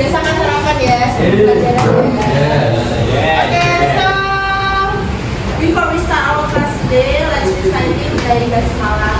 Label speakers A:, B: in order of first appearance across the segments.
A: sama sarapan ya sebelum pelajaran ya. Oke, so before we start our class today, let's recite dari basmalah.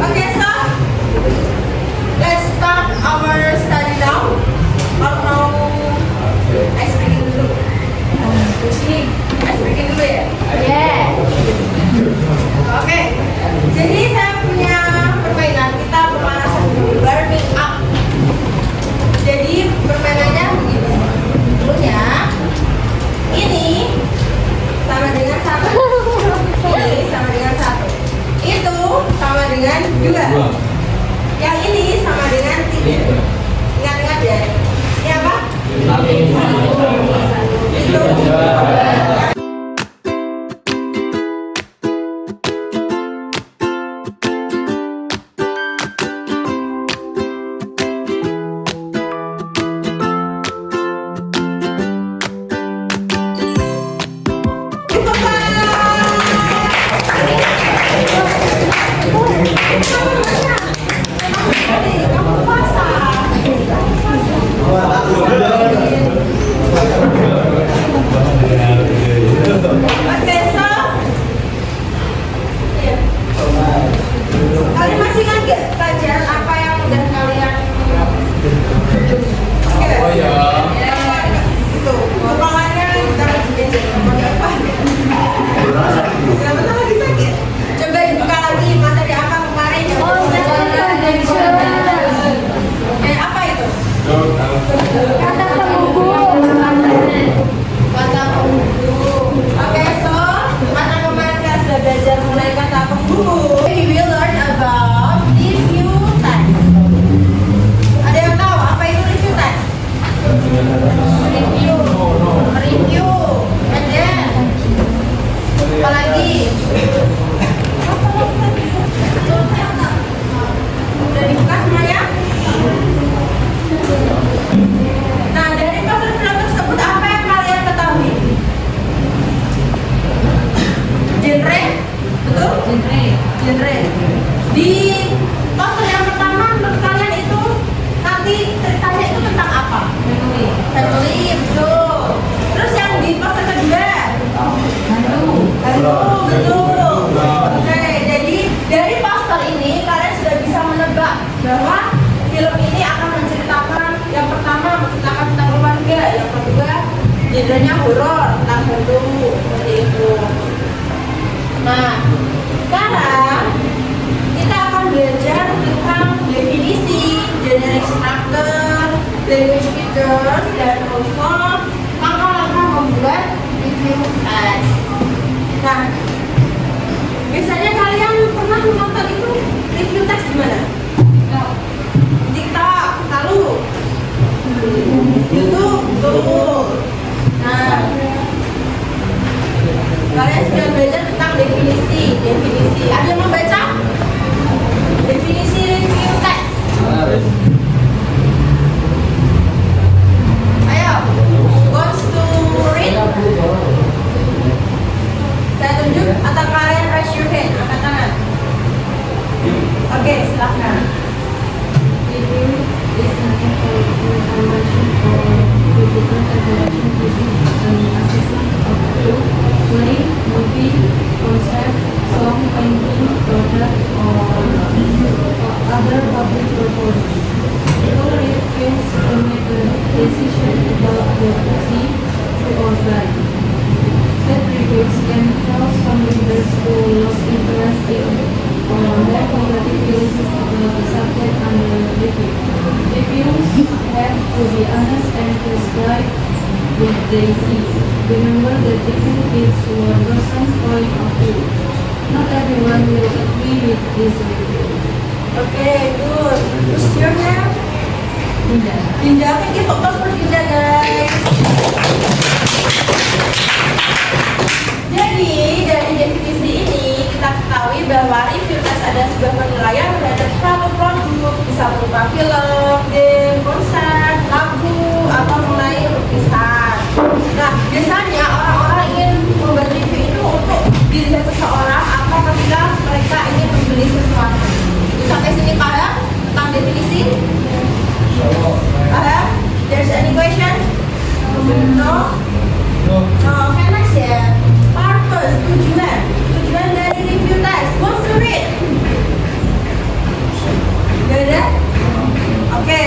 A: Okay, so let's start our study now. Kalau mau ice breaking dulu. Ice breaking dulu ya? Yeah. Oke. Jadi saya punya permainan. Kita pemanasan dulu, warming up. Jadi permainannya begini. Dulunya ini sama dengan satu. Ini sama dengan satu. Itu sama dengan dua. Yang ini sama dengan tiga. Ingat-ingat ya. Ini apa? Itu. Kalian masih ingat gak pelajaran apa yang udah kalian itu kepalanya kita apa? Kenapa lagi sakit? Coba dibuka lagi materi apa kemarin? Apa itu? Kata penghubung. Kata penghubung. Oke, so mata kemarin kita sudah belajar mulai kata penghubung. We will learn about review text. Ada yang tahu apa itu review text? Review, and then apa lagi? Udah dibuka semuanya? Nah, dari poster film tersebut apa yang kalian ketahui? Genre? Betul? Genre. Di poster yang pertama menurut kalian itu nanti ceritanya itu tentang apa? Family, betul. Terus yang di poster kedua? Betul. Oke, jadi dari poster ini kalian sudah bisa menebak bahwa film ini akan menceritakan yang pertama menceritakan tentang keluarga, yang kedua genrenya horor, tentang hantu, seperti itu. Nah, sekarang kita akan belajar tentang definisi, generic structure, language features, dan also langkah-langkah membuat review text. Nah, biasanya kalian pernah menonton itu review text di mana? TikTok, lalu YouTube, tuh. Nah, kalian sudah belajar tentang definisi. Ada yang mau baca? Definisi review text. Ayo, wants to read? Saya tunjuk atau kalian raise your hand, angkat tangan. Oke, silakan.
B: Review is an effort to information or critical evaluation using an assessment of a book, play, movie, concept, song, painting, product, or other public purpose. they see. Remember that different kids were Rosan's point of view. Not everyone will agree with this review.
A: Okay, good. What's your name?
B: Tidak.
A: Dinda, thank you for Dinda, guys. Jadi dari definisi ini kita ketahui bahwa review test ada sebuah penilaian terhadap suatu produk, bisa berupa film, game, konser, lagu, atau mengenai lukisan. Nah, biasanya orang-orang ingin membuat review itu untuk diri seseorang atau ketika mereka ingin membeli sesuatu. Sampai sini paham tentang definisi? Paham? There's any question? No? Okay, next ya. Purpose, tujuan dari review test. What's the read? Gak ada? Oke.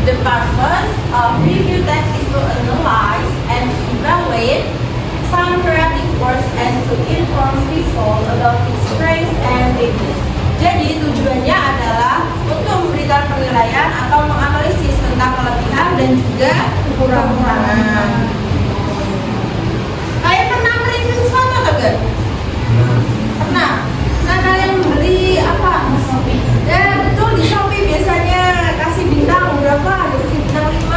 A: The purpose of review text is to analyze and evaluate some creative works and to inform people about its strengths and weakness. Jadi tujuannya adalah untuk memberikan penilaian atau menganalisis tentang kelebihan dan juga kekurangan. Kalian pernah mereview sesuatu atau enggak? Pernah? Nah, kalian beli apa? Ya betul, di Shopee biasanya kasih bintang berapa? Kasih bintang 5.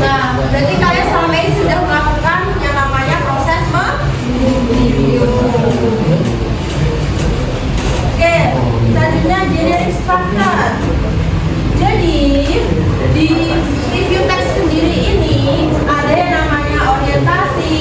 A: Nah, berarti kalian selama ini sudah melakukan yang namanya proses mereview. Oke, selanjutnya generic structure. Jadi di review text sendiri ini ada yang namanya orientasi,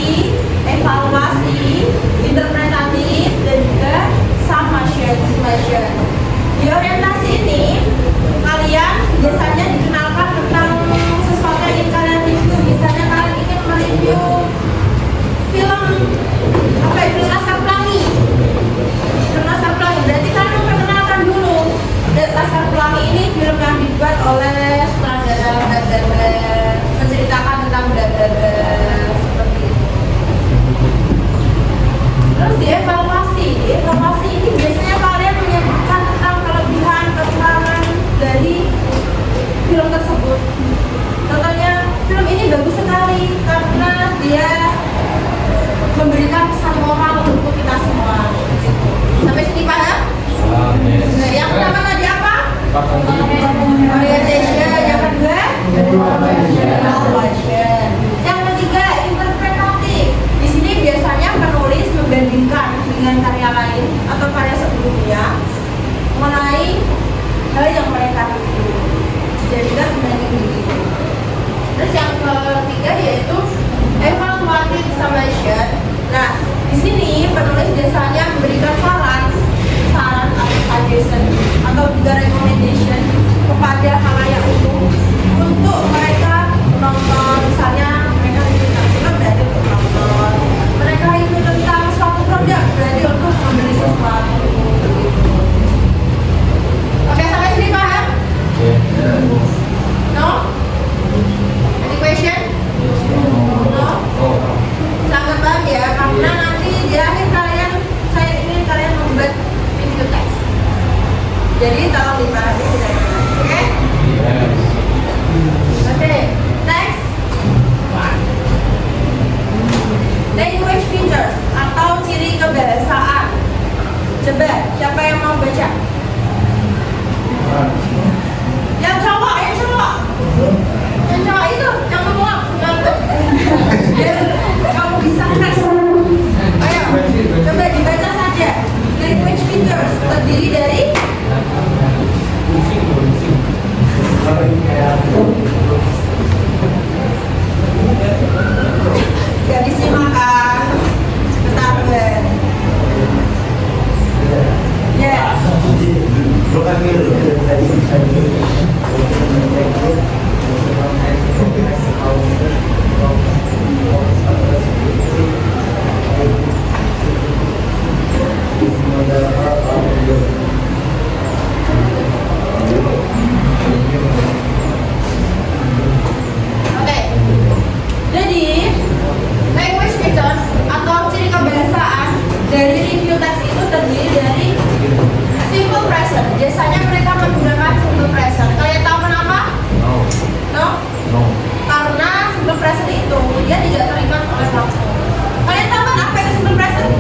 A: dia tidak terlibat oleh platform. Kalian tahu kan apa itu simple present?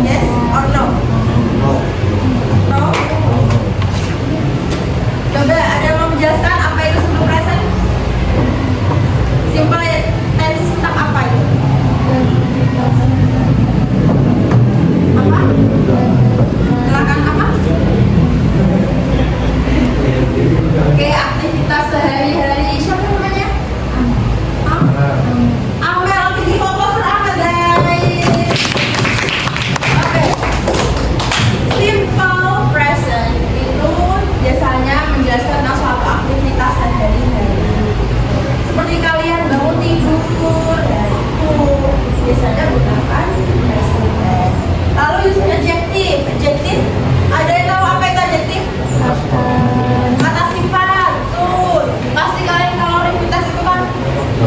A: Yes or no? No? Coba ada yang mau menjelaskan apa itu simple present? Simple tense tentang apa itu? Apa? Silakan apa? Oke, aktivitas sehari-hari. Siapa namanya? Amel, oke, di foto sama guys. Oke. Simple present itu biasanya menjelaskan tentang suatu aktivitas sehari-hari. Seperti kalian bangun tidur, ya itu biasanya menggunakan present tense. Lalu use adjective. Adjective, ada yang tahu apa itu adjective? Kata sifat. Tuh, pasti kalian kalau aktivitas itu kan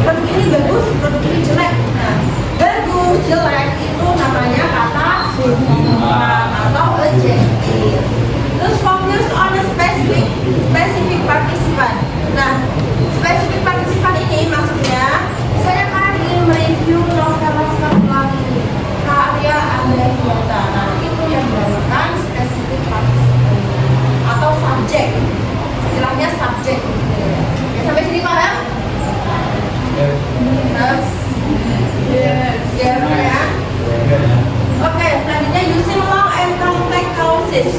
A: produk ini bagus, produk ini jelek. Nah, bagus, jelek itu namanya kata sifat atau adjective. Terus focus on a specific participant. Nah, specific participant ini maksudnya saya kan ingin mereview novel naskah pelangi karya Andrea Hirata. Nah, itu yang dinamakan specific participant atau subjek. Istilahnya subjek. Ya, sampai sini paham? Yes. Ya. Oke, selanjutnya using long and complex clauses.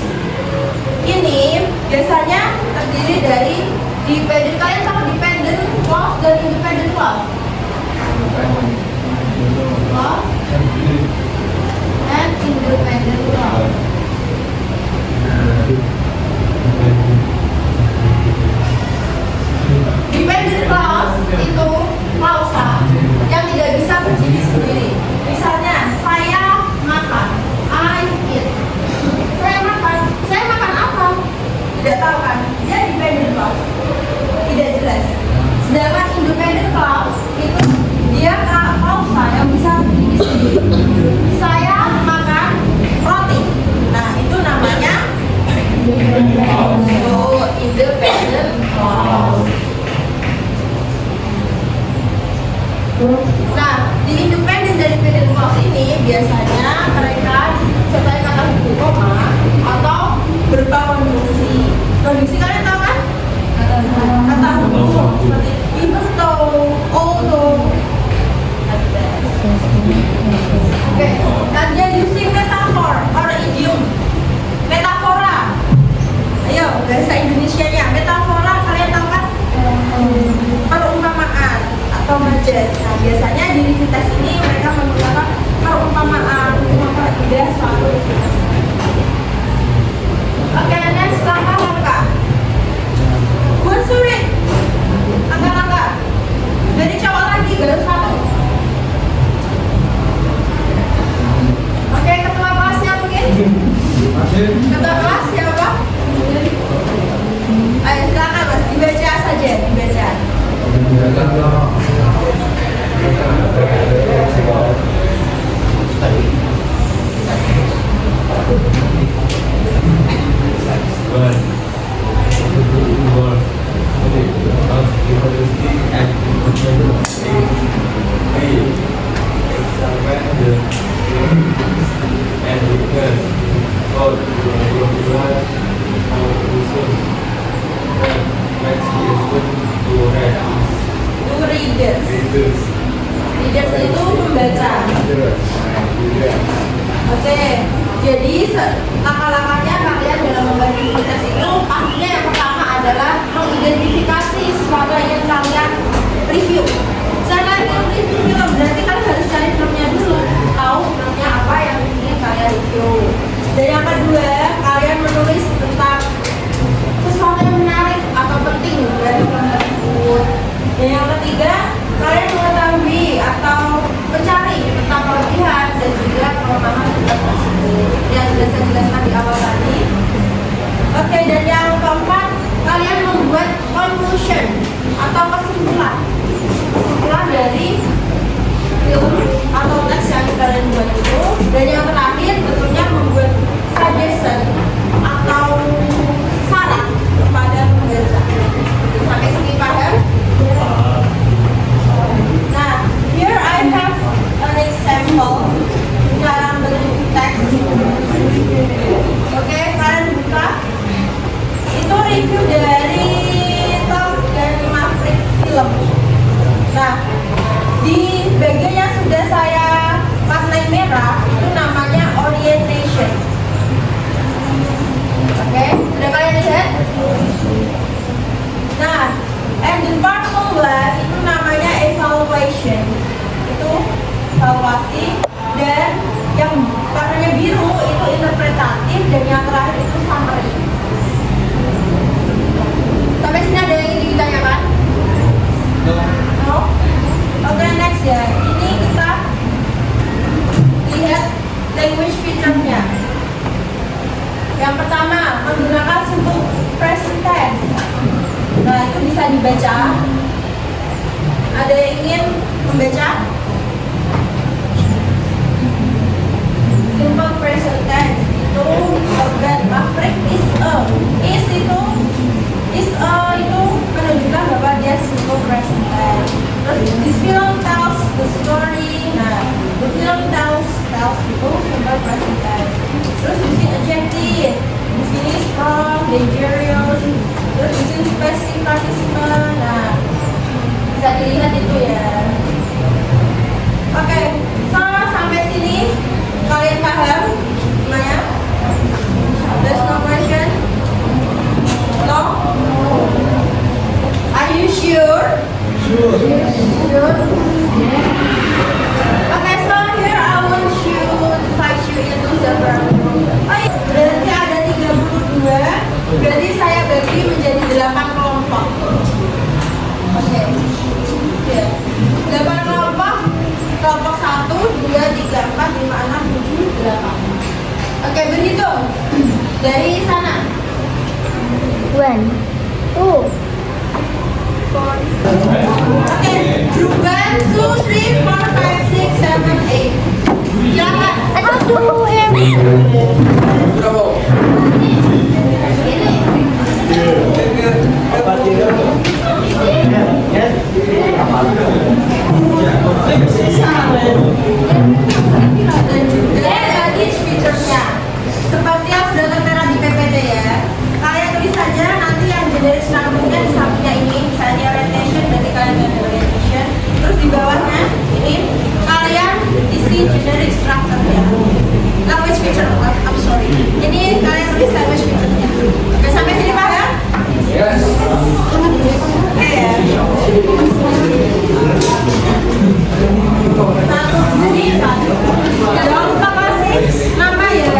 A: Ini biasanya terdiri dari dependent. Kalian tahu dependent clause dan independent clause? Clause and independent clause. Dependent clause itu klausa yang tidak bisa berdiri sendiri. Misalnya, saya makan, I eat. Saya makan apa? Tidak tahu kan? Dia dependent clause, tidak jelas. Sedangkan independent clause itu dia klausa yang bisa berdiri sendiri. Saya makan roti. Nah, itu namanya independent clause. Nah, di independent dan dependent clause ini biasanya mereka sertai kata buku koma atau berupa konjungsi. Konjungsi kalian tahu kan? Kata buku seperti even though, although. Oke, dan dia using metaphor or idiom. Metafora. Ayo, bahasa Indonesianya. Metafora kalian tahu kan? Perumpamaan atau majas. Nah, biasanya di aktivitas ini mereka menggunakan perumpamaan untuk mempermudah suatu aktivitas. Oke, next langkah-langkah. Buat surit. Langkah-langkah. Dari cowok lagi garis satu. Oke, ketua kelasnya mungkin? Ketua kelas siapa? Ayo silakan mas, dibaca saja, dibaca. Readers itu membaca. Oke, jadi langkah-langkahnya kalian dalam membuat aktivitas itu pastinya yang pertama adalah mengidentifikasi sesuatu yang ingin kalian review. Jangan review film, berarti kalian harus cari filmnya dulu, tahu filmnya apa yang ingin kalian review. Dan yang kedua, kalian menulis tentang sesuatu yang menarik atau penting dari film tersebut. Dan yang ketiga, kalian mengetahui atau mencari tentang kelebihan dan juga kelemahan film tersebut yang sudah saya jelaskan di awal tadi. Oke, dan yang keempat, kalian membuat conclusion atau kesimpulan. Di bagian yang sudah saya warnai merah itu namanya orientation. Oke, sudah kalian lihat? Nah, and the purple one itu namanya evaluation. Itu evaluasi, dan yang warnanya biru itu interpretatif, dan yang terakhir itu summary. Sampai sini ada yang ingin ditanyakan? No? Oke, next ya. Ini kita lihat language feature-nya. Yang pertama, menggunakan simple present tense. Nah, itu bisa dibaca. Ada yang ingin membaca? Simple present tense itu organ mafrek is itu menunjukkan bahwa dia simple present tense. Terus this film tells the story. Nah, the film tells itu simple present tense. Terus di sini adjective, di sini strong, dangerous. Terus di sini specific participant. Nah, bisa dilihat itu ya. Oke, so sampai sini kalian paham semuanya? There's no question? No? Are you sure? Sure. Okay, so here I want you to divide you into several groups. Oh iya, berarti ada 32. Berarti saya bagi menjadi 8 kelompok. Oke. Ya. 8 kelompok. Kelompok 1, 2, 3, 4, 5, 6, 7, 8. Oke, berhitung. Dari sana.
C: 1, 2,
A: Oke, group 1, 2, 3, 4, 5, 6, 7, 8. Silakan.
C: aduh,
A: Dan juga bagi feature-nya seperti yang sudah tertera di PPT ya. Kalian tulis saja nanti yang generis rambutnya di sampingnya ini, misalnya orientation, berarti kalian tulis orientation. Terus di bawahnya ini kalian isi generic structure-nya. Language feature, I'm sorry. Ini kalian tulis language feature-nya. Oke, sampai sini paham? Yes. Oke ya. Satu, ini satu. Jangan lupa kasih nama ya.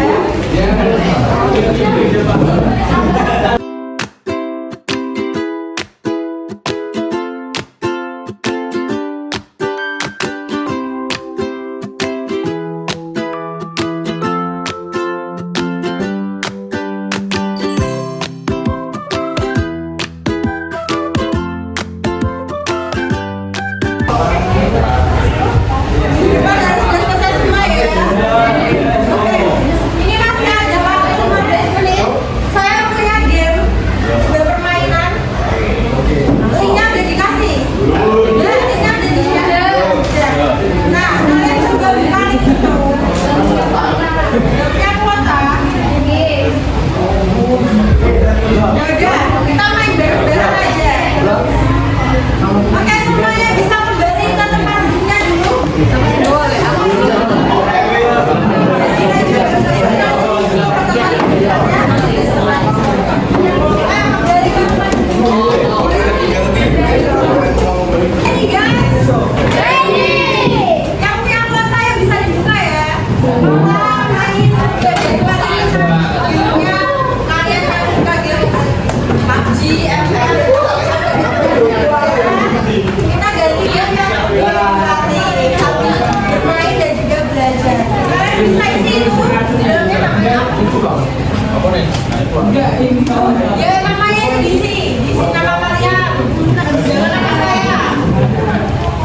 A: Ya namanya diisi nama kalian. Jangan nama saya.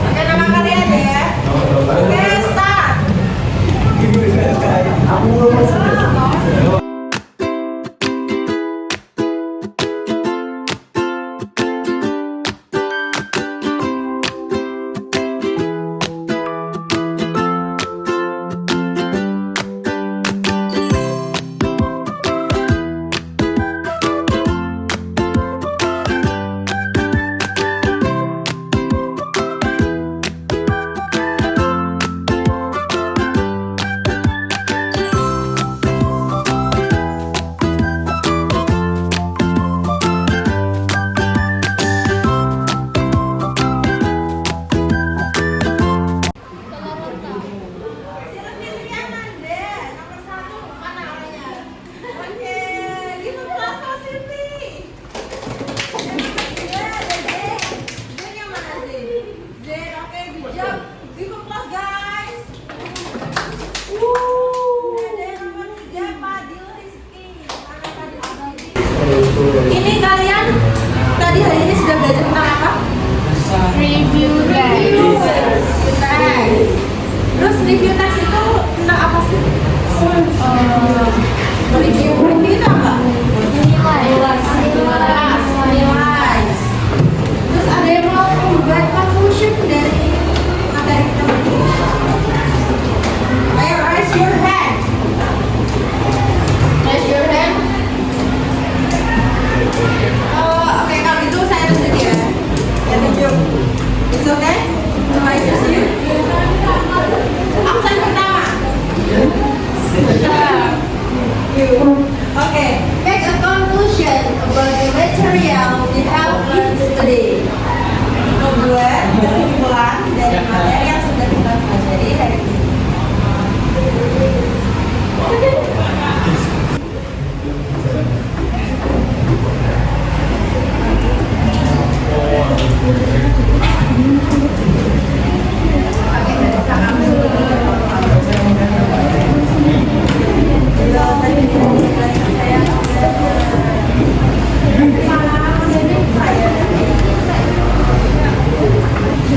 A: Pakai nama kalian ya. Oke, start.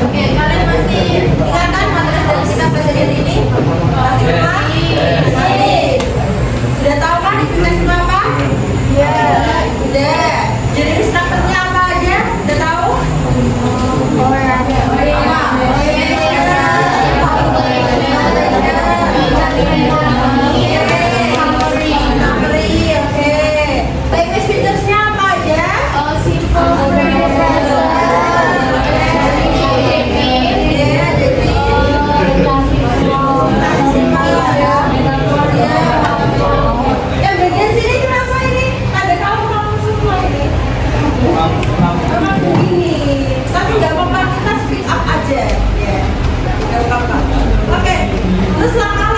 A: Oke, kalian masih ingat kan materi dari kita pelajaran ini? Masih ingat? Masih. Sudah tahu kan definisi apa? Iya. Sudah. Jadi instrukturnya apa aja? Sudah tahu? Language features-nya apa aja? Yang bagian sini kenapa ini? Ada kamu semua ini. Memang begini. Tapi nggak apa-apa, kita speak up aja. Ya, nggak apa-apa. Oke, terus langkah